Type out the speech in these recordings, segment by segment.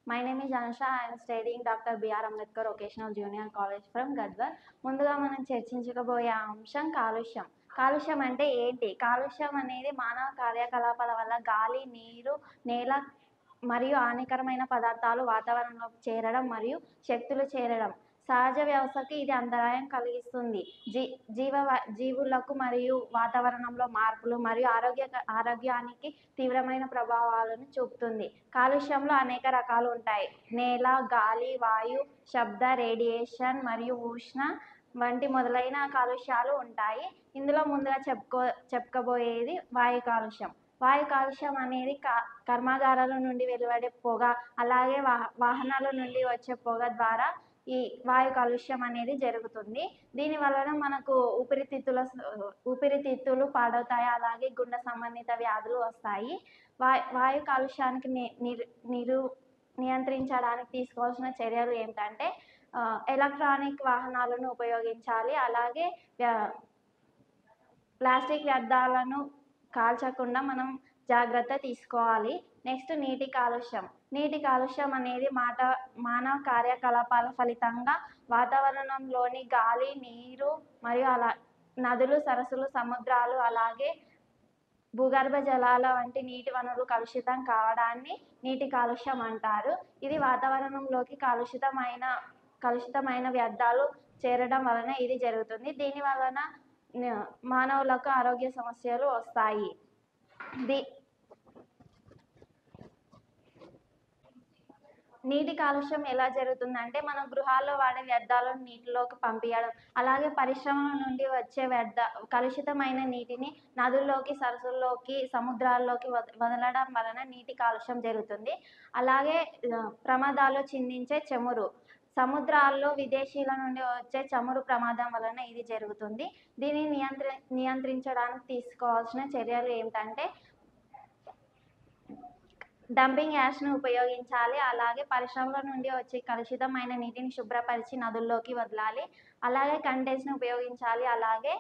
My name is Anusha. I am studying Dr. B.R. Ambedkar Vocational Junior College from Gadwal. ముందుగా మనం చర్చించబోయే అంశం కాలుష్యం. కాలుష్యం అంటే ఏంటి? కాలుష్యం అనేది మానవ కార్యకలాపాల వల్ల గాలి, నీరు, నేల మరియు హానికరమైన పదార్థాలు వాతావరణంలోకి చేరడం మరియు శక్తులు చేరడం. సహజ వ్యవస్థకి ఇది అంతరాయం కలిగిస్తుంది. జీవులకు మరియు వాతావరణంలో మార్పులు మరియు ఆరోగ్యానికి తీవ్రమైన ప్రభావాలను చూపుతుంది. కాలుష్యంలో అనేక రకాలు ఉంటాయి. నేల, గాలి, వాయు, శబ్ద, రేడియేషన్ మరియు ఉష్ణ వంటి మొదలైన కాలుష్యాలు ఉంటాయి. ఇందులో ముందుగా చెప్పుకోబోయేది వాయు కాలుష్యం. వాయు కాలుష్యం అనేది కర్మాగారాల నుండి వెలువడే పొగ, అలాగే వాహనాల నుండి వచ్చే పొగ ద్వారా ఈ వాయు కాలుష్యం అనేది జరుగుతుంది. దీని వలన మనకు ఊపిరితిత్తులు పాడవుతాయి, అలాగే గుండె సంబంధిత వ్యాధులు వస్తాయి. వాయు కాలుష్యానికి నియంత్రించడానికి తీసుకోవాల్సిన చర్యలు ఏమిటంటే ఎలక్ట్రానిక్ వాహనాలను ఉపయోగించాలి, అలాగే ప్లాస్టిక్ వ్యర్థాలను కాల్చకుండా మనం జాగ్రత్త తీసుకోవాలి. నెక్స్ట్ నీటి కాలుష్యం. నీటి కాలుష్యం అనేది మానవ కార్యకలాపాల ఫలితంగా వాతావరణంలోని గాలి, నీరు మరియు నదులు, సరస్సులు, సముద్రాలు, అలాగే భూగర్భ జలాల వంటి నీటి వనరులు కలుషితం కావడాన్ని నీటి కాలుష్యం అంటారు. ఇది వాతావరణంలోకి కలుషితమైన వ్యర్థాలు చేరడం వలన ఇది జరుగుతుంది. దీని వలన మానవులకు ఆరోగ్య సమస్యలు వస్తాయి. నీటి కాలుష్యం ఎలా జరుగుతుందంటే మనం గృహాల్లో వాడే వ్యర్థాలను నీటిలోకి పంపించడం, అలాగే పరిశ్రమల నుండి వచ్చే కలుషితమైన నీటిని నదుల్లోకి, సరస్సుల్లోకి, సముద్రాల్లోకి వదలడం వలన నీటి కాలుష్యం జరుగుతుంది. అలాగే ప్రమాదాలు చిందించే చమురు. సముద్రాల్లో విదేశీయుల నుండి వచ్చే చమురు ప్రమాదం వలన ఇది జరుగుతుంది. దీనిని నియంత్రించడానికి తీసుకోవాల్సిన చర్యలు ఏమిటంటే డంపింగ్ యాష్ను ఉపయోగించాలి, అలాగే పరిశ్రమల నుండి వచ్చే కలుషితమైన నీటిని శుభ్రపరిచి నదుల్లోకి వదలాలి, అలాగే కంటెన్స్ని ఉపయోగించాలి, అలాగే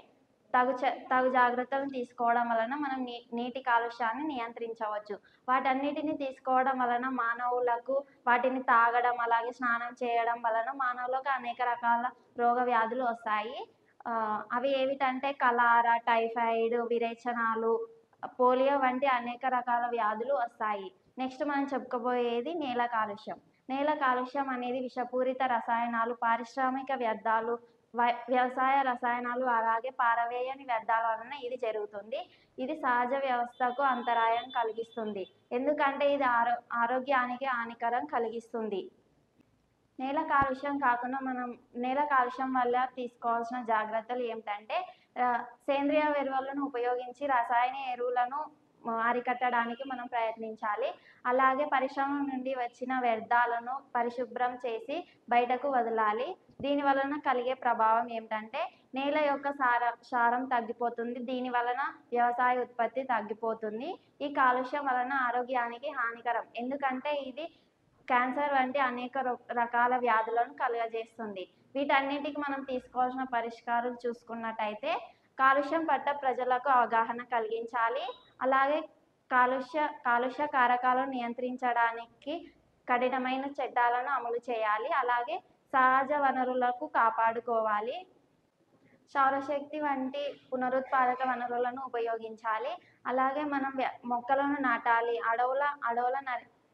తగు జాగ్రత్తలు తీసుకోవడం వలన మనం నీటి కాలుష్యాన్ని నియంత్రించవచ్చు. వాటన్నిటిని తీసుకోవడం వలన మానవులకు వాటిని తాగడం, అలాగే స్నానం చేయడం వలన మానవులకు అనేక రకాల రోగ వ్యాధులు వస్తాయి. అవి ఏమిటంటే కలారా, టైఫాయిడ్, విరేచనాలు, పోలియో వంటి అనేక రకాల వ్యాధులు వస్తాయి. నెక్స్ట్ మనం చెప్పుకోబోయేది నేల కాలుష్యం. నేల కాలుష్యం అనేది విషపూరిత రసాయనాలు, పారిశ్రామిక వ్యర్థాలు, వ్యవసాయ రసాయనాలు, అలాగే పారవేయని వ్యర్థాల వలన ఇది జరుగుతుంది. ఇది సహజ వ్యవస్థకు అంతరాయం కలిగిస్తుంది, ఎందుకంటే ఇది ఆరోగ్యానికి హానికరం కలిగిస్తుంది. నేల కాలుష్యం కాకుండా మనం నేల కాలుష్యం వల్ల తీసుకోవాల్సిన జాగ్రత్తలు ఏమిటంటే సేంద్రియ ఎరువులను ఉపయోగించి రసాయన ఎరువులను అరికట్టడానికి మనం ప్రయత్నించాలి. అలాగే పరిశ్రమల నుండి వచ్చిన వ్యర్థాలను పరిశుభ్రం చేసి బయటకు వదలాలి. దీని వలన కలిగే ప్రభావం ఏమిటంటే నేల యొక్క సారం తగ్గిపోతుంది. దీని వలన వ్యవసాయ ఉత్పత్తి తగ్గిపోతుంది. ఈ కాలుష్యం వలన ఆరోగ్యానికి హానికరం, ఎందుకంటే ఇది క్యాన్సర్ వంటి అనేక రకాల వ్యాధులను కలుగజేస్తుంది. వీటన్నిటికి మనం తీసుకోవాల్సిన పరిష్కారాలు చూసుకున్నట్టయితే కాలుష్యం పట్ల ప్రజలకు అవగాహన కలిగించాలి, అలాగే కాలుష్య కారకాలను నియంత్రించడానికి కఠినమైన చట్టాలను అమలు చేయాలి, అలాగే సహజ వనరులకు కాపాడుకోవాలి. సౌరశక్తి వంటి పునరుత్పాదక వనరులను ఉపయోగించాలి, అలాగే మనం మొక్కలను నాటాలి, అడవుల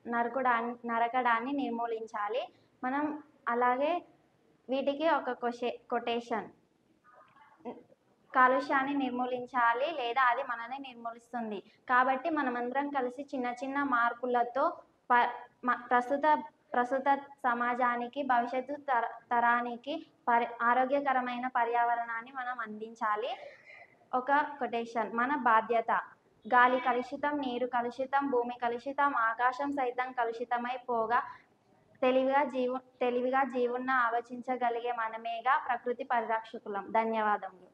నరకడాన్ని నిర్మూలించాలి. మనం అలాగే వీటికి ఒక కొటేషన్: కాలుష్యాన్ని నిర్మూలించాలి లేదా అది మనల్ని నిర్మూలిస్తుంది. కాబట్టి మనమందరం కలిసి చిన్న చిన్న మార్పులతో ప్రస్తుత సమాజానికి, భవిష్యత్తు తరానికి ఆరోగ్యకరమైన పర్యావరణాన్ని మనం అందించాలి. ఒక కొటేషన్: మన బాధ్యత. గాలి కలుషితం, నీరు కలుషితం, భూమి కలుషితం, ఆకాశం సైతం కలుషితమై పోగా తెలివిగా జీవున్న ఆలోచించగలిగే మనమేగా ప్రకృతి పరిరక్షకులం. ధన్యవాదములు.